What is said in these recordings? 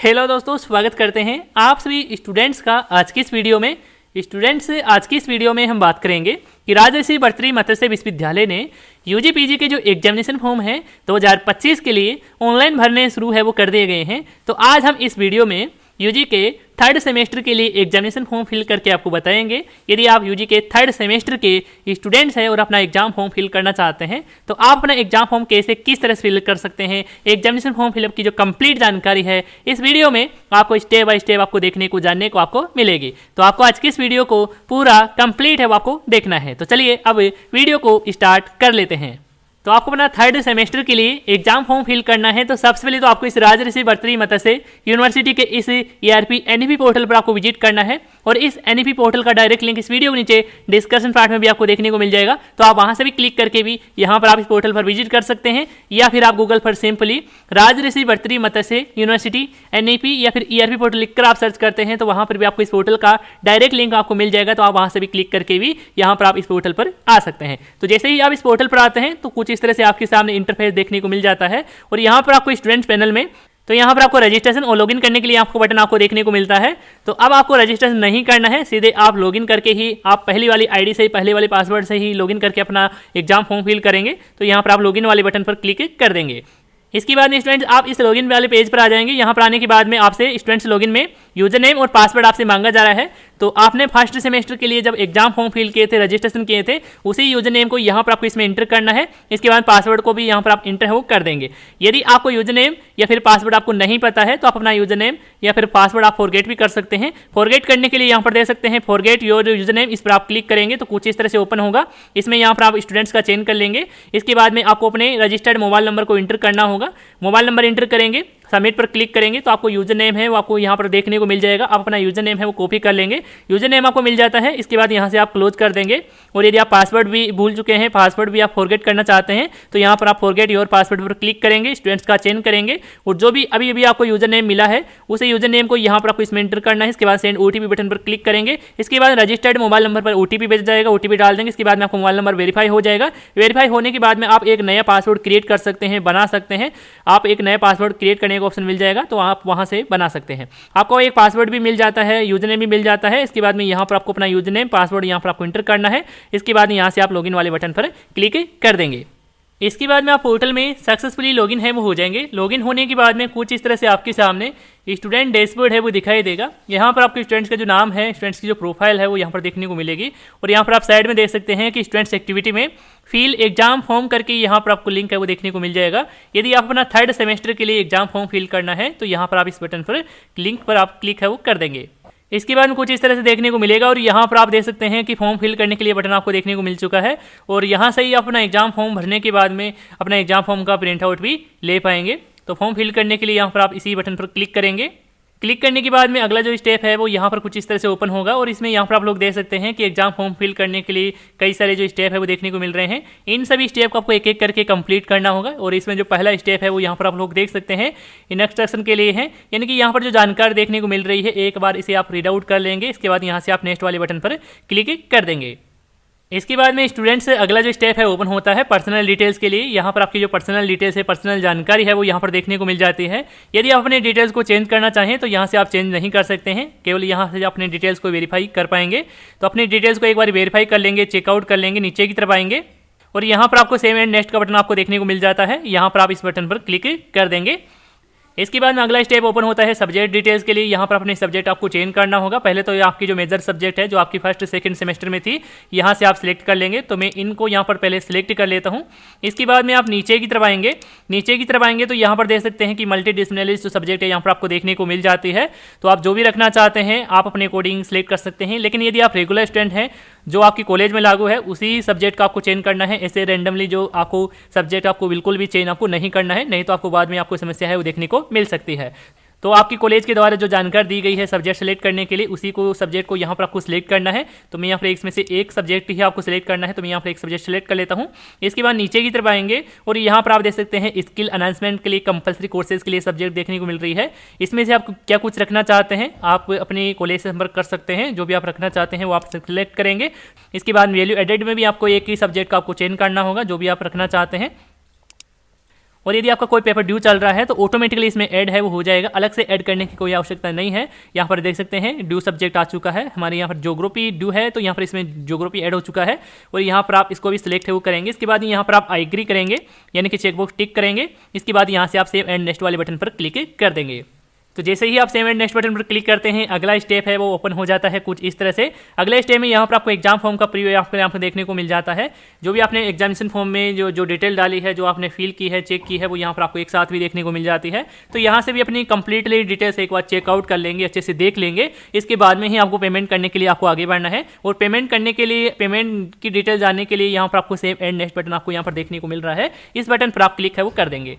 Hello दोस्तों, स्वागत करते हैं आप सभी स्टूडेंट्स का आज की इस वीडियो में। आज की इस वीडियो में हम बात करेंगे कि राजर्षि भर्तृहरि मत्स्य विश्वविद्यालय ने यूजी पीजी के जो एग्जामिनेशन फॉर्म है 2025 के लिए ऑनलाइन भरने शुरू है वो कर दिए गए हैं। तो आज हम इस वीडियो में यूजी के थर्ड सेमेस्टर के लिए एग्जामिनेशन फॉर्म फिल करके आपको बताएंगे। यदि आप यूजी के थर्ड सेमेस्टर के स्टूडेंट्स हैं और अपना एग्जाम फॉर्म फिल करना चाहते हैं तो आप अपना एग्जाम फॉर्म कैसे किस तरह से फिल कर सकते हैं, एग्जामिनेशन फॉर्म फिलअप की जो कंप्लीट जानकारी है इस वीडियो में आपको स्टेप बाय स्टेप आपको देखने को जानने को आपको मिलेगी। तो आपको आज की इस वीडियो को पूरा कंप्लीट है वो आपको देखना है। तो चलिए अब वीडियो को स्टार्ट कर लेते हैं। तो आपको अपना थर्ड सेमेस्टर के लिए एग्जाम फॉर्म फिल करना है। तो सबसे पहले तो आपको इस राजर्षि भर्तृहरि मत्स्य यूनिवर्सिटी के इस ERP NEP पोर्टल पर आपको विजिट करना है और इस NEP पोर्टल का डायरेक्ट लिंक इस वीडियो के नीचे डिस्कशन पार्ट में भी आपको देखने को मिल जाएगा। तो आप वहां से भी क्लिक करके भी यहाँ पर आप इस पोर्टल पर विजिट कर सकते हैं, या फिर आप गूगल पर सिंपली राजर्षि भर्तृहरि मत्स्य यूनिवर्सिटी NEP या फिर ERP पोर्टल लिखकर आप सर्च करते हैं तो वहां पर भी आपको इस पोर्टल का डायरेक्ट लिंक आपको मिल जाएगा। तो आप वहां से भी क्लिक करके भी यहाँ पर आप इस पोर्टल पर आ सकते हैं। तो जैसे ही आप इस पोर्टल पर आते हैं तो कुछ इस तरह से आपके सामने इंटरफेस देखने को मिल जाता है और यहाँ पर आपको स्टूडेंट्स पैनल में तो यहाँ पर आपको रजिस्ट्रेशन और लॉगिन करने के लिए आपको बटन आपको देखने को मिलता है। तो अब आपको रजिस्ट्रेशन नहीं करना है, सीधे आप लॉगिन करके ही आप पहली वाली आईडी से पहले वाले पासवर्ड से ही लॉगिन करके अपना एग्जाम फॉर्म फिल करेंगे। तो यहाँ पर आप लॉगिन वाले बटन पर क्लिक कर देंगे। इसके बाद में स्टूडेंट्स आप इस लॉगिन वाले पेज पर आ जाएंगे। यहाँ पर आने के बाद में आपसे स्टूडेंट्स लॉगिन में यूजर नेम और पासवर्ड आपसे मांगा जा रहा है। तो आपने फर्स्ट सेमेस्टर के लिए जब एग्जाम फॉर्म फिल किए थे, रजिस्ट्रेशन किए थे, उसी यूजर नेम को यहाँ पर आपको इसमें इंटर करना है। इसके बाद पासवर्ड को भी यहाँ पर आप इंटर हो कर देंगे। यदि आपको यूजर नेम या फिर पासवर्ड आपको नहीं पता है तो आप अपना यूजर नेम या फिर पासवर्ड आप फॉरगेट भी कर सकते हैं। फॉरगेट करने के लिए यहाँ पर दे सकते हैं फॉरगेट योर यूजर नेम, इस पर आप क्लिक करेंगे तो कुछ इस तरह से ओपन होगा। इसमें यहाँ पर आप स्टूडेंट्स का चयन कर लेंगे। इसके बाद में आपको अपने रजिस्टर्ड मोबाइल नंबर को इंटर करना होगा। मोबाइल नंबर इंटर करेंगे, सबमिट पर क्लिक करेंगे तो आपको यूजर नेम है वो आपको यहाँ पर देखने को मिल जाएगा। आप अपना यूजर नेम है वो कॉपी कर लेंगे। यूजर नेम आपको मिल जाता है। इसके बाद यहाँ से आप क्लोज कर देंगे। और यदि आप पासवर्ड भी भूल चुके हैं, पासवर्ड भी आप फॉरगेट करना चाहते हैं तो यहाँ पर आप फॉरगेट योर पासवर्ड पर क्लिक करेंगे, स्टूडेंट्स का चयन करेंगे और जो भी अभी आपको यूजर नेम मिला है उसे यूजर नेम को यहाँ पर आपको इसमें एंटर करना है। इसके बाद सेंड OTP बटन पर क्लिक करेंगे। इसके बाद रजिस्टर्ड मोबाइल नंबर पर OTP भेज जाएगा, OTP डाल देंगे। इसके बाद में आपको मोबाइल नंबर वेरीफाई हो जाएगा। वेरीफाई होने के बाद में आप एक नया पासवर्ड क्रिएट कर सकते हैं, बना सकते हैं। आप एक नया पासवर्ड क्रिएट करने का ऑप्शन मिल जाएगा तो आप वहां से बना सकते हैं। आपको एक पासवर्ड भी मिल जाता है, यूजर नेम भी मिल जाता है। इसके बाद में यहाँ पर आपको अपना यूजर नेम पासवर्ड यहाँ पर आपको इंटर करना है। इसके बाद यहाँ से आप लॉगिन वाले बटन पर क्लिक कर देंगे। इसके बाद में आप पोर्टल में सक्सेसफुली लॉगिन है वो हो जाएंगे। लॉगिन होने के बाद में कुछ इस तरह से आपके सामने स्टूडेंट डैशबोर्ड है वो दिखाई देगा। यहाँ पर आपके स्टूडेंट्स का जो नाम है, स्टूडेंट्स की जो प्रोफाइल है वो यहाँ पर देखने को मिलेगी। और यहाँ पर आप साइड में देख सकते हैं कि स्टूडेंट्स एक्टिविटी में फिल एग्जाम फॉर्म करके यहाँ पर आपको लिंक है वो देखने को मिल जाएगा। यदि आप अपना थर्ड सेमेस्टर के लिए एग्जाम फॉर्म फिल करना है तो यहाँ पर आप इस बटन पर लिंक पर आप क्लिक है वो कर देंगे। इसके बाद में कुछ इस तरह से देखने को मिलेगा और यहाँ पर आप देख सकते हैं कि फॉर्म फिल करने के लिए बटन आपको देखने को मिल चुका है। और यहाँ से ही अपना एग्जाम फॉर्म भरने के बाद में अपना एग्जाम फॉर्म का प्रिंट आउट भी ले पाएंगे। तो फॉर्म फिल करने के लिए यहाँ पर आप इसी बटन पर क्लिक करेंगे। क्लिक करने के बाद में अगला जो स्टेप है वो यहाँ पर कुछ इस तरह से ओपन होगा और इसमें यहाँ पर आप लोग देख सकते हैं कि एग्जाम फॉर्म फिल करने के लिए कई सारे जो स्टेप है वो देखने को मिल रहे हैं। इन सभी स्टेप को आपको एक एक करके कंप्लीट करना होगा। और इसमें जो पहला स्टेप है वो यहाँ पर आप लोग देख सकते हैं इंस्ट्रक्शन के लिए है, यानी कि यहाँ पर जो जानकारी देखने को मिल रही है एक बार इसे आप रीड आउट कर लेंगे। इसके बाद यहाँ से आप नेक्स्ट वाले बटन पर क्लिक कर देंगे। इसके बाद में स्टूडेंट्स अगला जो स्टेप है ओपन होता है पर्सनल डिटेल्स के लिए। यहाँ पर आपकी जो पर्सनल डिटेल्स है, पर्सनल जानकारी है वो यहाँ पर देखने को मिल जाती है। यदि आप अपने डिटेल्स को चेंज करना चाहें तो यहाँ से आप चेंज नहीं कर सकते हैं, केवल यहाँ से अपने डिटेल्स को वेरीफाई कर पाएंगे। तो अपनी डिटेल्स को एक बार वेरीफाई कर लेंगे, चेकआउट कर लेंगे, नीचे की तरफ आएंगे और यहाँ पर आपको सेव एंड नेक्स्ट का बटन आपको देखने को मिल जाता है। यहाँ पर आप इस बटन पर क्लिक कर देंगे। इसके बाद में अगला स्टेप ओपन होता है सब्जेक्ट डिटेल्स के लिए। यहाँ पर अपने सब्जेक्ट आपको चेंज करना होगा। पहले तो आपकी जो मेजर सब्जेक्ट है जो आपकी फर्स्ट सेकंड सेमेस्टर में थी यहाँ से आप सिलेक्ट कर लेंगे। तो मैं इनको यहाँ पर पहले सिलेक्ट कर लेता हूँ। इसके बाद में आप नीचे की तरफ आएंगे। नीचे की तरफ आएंगे तो यहाँ पर देख सकते हैं कि मल्टी डिसिप्लिनरी जो सब्जेक्ट है यहाँ पर आपको देखने को मिल जाती है। तो आप जो भी रखना चाहते हैं आप अपने अकॉर्डिंग सिलेक्ट कर सकते हैं। लेकिन यदि आप रेगुलर स्टूडेंट हैं जो आपकी कॉलेज में लागू है उसी सब्जेक्ट का आपको चेंज करना है। ऐसे रैंडमली जो आपको सब्जेक्ट आपको बिल्कुल भी चेंज आपको नहीं करना है, नहीं तो आपको बाद में आपको समस्या है वो देखने को मिल सकती है। तो आपकी कॉलेज के द्वारा जो जानकारी दी गई है सब्जेक्ट सेलेक्ट करने के लिए उसी को सब्जेक्ट को यहाँ पर आपको सिलेक्ट करना है। तो मैं यहाँ पर इसमें से एक सब्जेक्ट ही आपको सिलेक्ट करना है। तो मैं यहाँ पर एक सब्जेक्ट सेलेक्ट कर लेता हूँ। इसके बाद नीचे की तरफ आएंगे और यहाँ पर आप देख सकते हैं स्किल अनाउंसमेंट के लिए कंपलसरी कोर्सेज के लिए सब्जेक्ट देखने को मिल रही है। इसमें से आप क्या कुछ रखना चाहते हैं आप अपने कॉलेज से संपर्क कर सकते हैं। जो भी आप रखना चाहते हैं वो आप सिलेक्ट करेंगे। इसके बाद वैल्यू एडेड में भी आपको एक ही सब्जेक्ट का आपको चेंज करना होगा जो भी आप रखना चाहते हैं। और यदि आपका कोई पेपर ड्यू चल रहा है तो ऑटोमेटिकली इसमें ऐड है वो हो जाएगा, अलग से ऐड करने की कोई आवश्यकता नहीं है। यहाँ पर देख सकते हैं ड्यू सब्जेक्ट आ चुका है, हमारे यहाँ पर ज्योग्राफी ड्यू है तो यहाँ पर इसमें ज्योग्राफी ऐड हो चुका है और यहाँ पर आप इसको भी सिलेक्ट है वो करेंगे। इसके बाद यहाँ पर आप आई एग्री करेंगे यानी कि चेकबॉक्स टिक करेंगे। इसके बाद यहाँ से आप सेव एंड नेक्स्ट वाले बटन पर क्लिक कर देंगे। तो जैसे ही आप सेव एंड नेक्स्ट बटन पर क्लिक करते हैं अगला स्टेप है वो ओपन हो जाता है कुछ इस तरह से। अगले स्टेप में यहाँ पर आपको एग्जाम फॉर्म का प्रीव्यू आपको यहाँ पर देखने को मिल जाता है। जो भी आपने एग्जामिनेशन फॉर्म में जो डिटेल डाली है, जो आपने फिल की है, चेक की है, वो यहाँ पर आपको एक साथ भी देखने को मिल जाती है। तो यहाँ से भी अपनी कंप्लीटली डिटेल्स एक बार चेकआउट कर लेंगे, अच्छे से देख लेंगे। इसके बाद में ही आपको पेमेंट करने के लिए आपको आगे बढ़ना है और पेमेंट करने के लिए, पेमेंट की डिटेल जानने के लिए यहाँ पर आपको सेव एंड नेक्स्ट बटन आपको यहाँ पर देखने को मिल रहा है। इस बटन पर आप क्लिक है वो कर देंगे।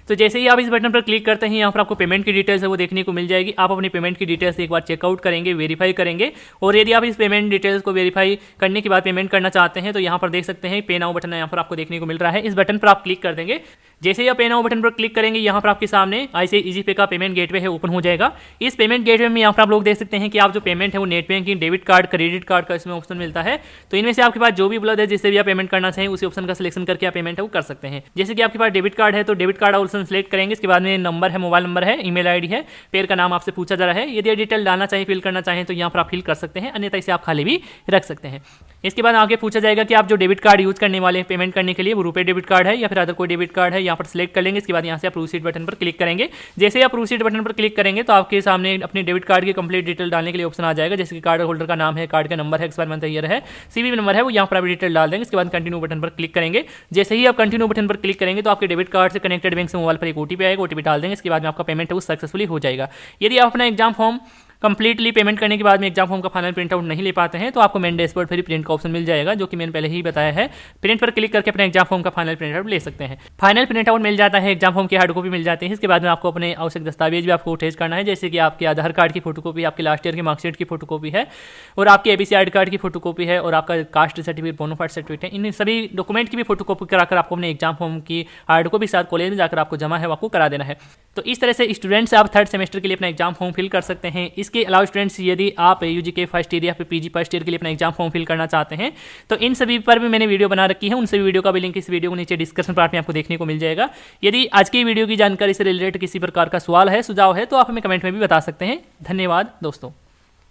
तो जैसे ही आप इस बटन पर क्लिक करते हैं यहाँ पर आपको पेमेंट की डिटेल्स है वो देखने को मिल जाएगी। आप अपनी पेमेंट की डिटेल्स एक बार चेकआउट करेंगे, वेरीफाई करेंगे और यदि आप इस पेमेंट डिटेल्स को वेरीफाई करने के बाद पेमेंट करना चाहते हैं तो यहाँ पर देख सकते हैं पे नाउ बटन यहाँ पर आपको देखने को मिल रहा है। इस बटन पर आप क्लिक कर देंगे। जैसे ही आप पे नाउ बटन पर क्लिक करेंगे यहाँ पर आपके सामने ICICI ईजी पे का पेमेंट गेटवे है ओपन हो जाएगा। इस पेमेंट गेटवे में यहाँ पर आप लोग देख सकते हैं कि आप जो पेमेंट है वो net banking, debit card, credit card का इसमें ऑप्शन मिलता है। तो इनमें से आपके पास जो भी उपलब्ध है, जिससे भी आप पेमेंट करना चाहें उसी ऑप्शन का सिलेक्शन करके आप पेमेंट है वो कर सकते हैं। जैसे कि आपके पास डेबिट कार्ड है तो डेबिट कार्ड ऑप्शन सेलेक्ट करेंगे। इसके बाद में नंबर है, मोबाइल नंबर है, ईमेल आईडी है, पेयर का नाम आपसे पूछा जा रहा है। यदि डिटेल डालना चाहिए, फिल करना चाहें तो यहाँ पर आप फिल कर सकते हैं, अन्यथा इसे आप खाली भी रख सकते हैं। इसके बाद आगे पूछा जाएगा कि आप जो डेबिट कार्ड यूज करने वाले पेमेंट करने के लिए वो रुपए डेबिट कार्ड है या फिर अदर कोई डेबिट कार्ड है, यहाँ पर सिलेक्ट कर लेंगे। इसके बाद यहाँ से आप प्रोसीड बटन पर क्लिक करेंगे। जैसे ही आप प्रोसीड बटन पर क्लिक करेंगे तो आपके सामने अपने डेबिट कार्ड की कंप्लीट डिटेल डालने के लिए ऑप्शन आ जाएगा, जैसे कि कार्ड होल्डर का नाम है, कार्ड का नंबर है, एक्सपायर मंथ ईयर है, CVV नंबर है, वो यहाँ पर आप डिटेल डाल देंगे। इसके बाद कंटिन्यू बटन पर क्लिक करेंगे। जैसे ही आप कंटिन्यू बटन पर क्लिक करेंगे तो आपके डेबिट कार्ड से कनेक्टेड बैंक से मोबाइल पर एक OTP आएगा, OTP डाल देंगे। इसके बाद में आपका पेमेंट है वो सक्सेसफुली हो जाएगा। यदि आप अपना एग्जाम फॉर्म कंप्लीटली पेमेंट करने के बाद में एग्जाम फॉर्म का फाइनल प्रिंट आउट नहीं ले पाते हैं तो आपको मेन डैशबोर्ड पर ही प्रिंट का ऑप्शन मिल जाएगा, जो कि मैंने पहले ही बताया है। प्रिंट पर क्लिक करके अपने एग्जाम फॉर्म का फाइनल प्रिंट आउट ले सकते हैं। फाइनल प्रिंट आउट मिल जाता है, एग्जाम फॉर्म की हार्ड कॉपी मिल जाती है। इसके बाद में आपको अपने आवश्यक दस्तावेज भी आपको अटैच करना है, जैसे कि आपके आधार कार्ड की फोटोकॉपी, आपके लास्ट ईयर की मार्कशीट की फोटोकॉपी है और आपके ABC ID कार्ड की फोटोकॉपी है और आपका कास्ट सर्टिफिकेट, बोनाफाइड सर्टिफिकेट है। इन सभी डॉक्यूमेंट की भी फोटोकॉपी कराकर आपको अपने एग्जाम फॉर्म की हार्ड कॉपी साथ कॉलेज में जाकर आपको जमा है वो आपको करा देना है। तो इस तरह से स्टूडेंट्स आप थर्ड सेमेस्टर के लिए अपना एग्जाम फॉर्म फिल कर सकते हैं। इसके अलावा स्टूडेंट्स यदि आप UG के फर्स्ट ईयर या फिर PG फर्स्ट ईयर के लिए अपना एग्जाम फॉर्म फिल करना चाहते हैं तो इन सभी पर भी मैंने वीडियो बना रखी है। उन सभी वीडियो का भी लिंक इस वीडियो को नीचे डिस्क्रिप्शन पार्ट में आपको देखने को मिल जाएगा। यदि आज की वीडियो की जानकारी से रिलेटेड किसी प्रकार का सवाल है, सुझाव है तो आप हमें कमेंट में भी बता सकते हैं। धन्यवाद दोस्तों।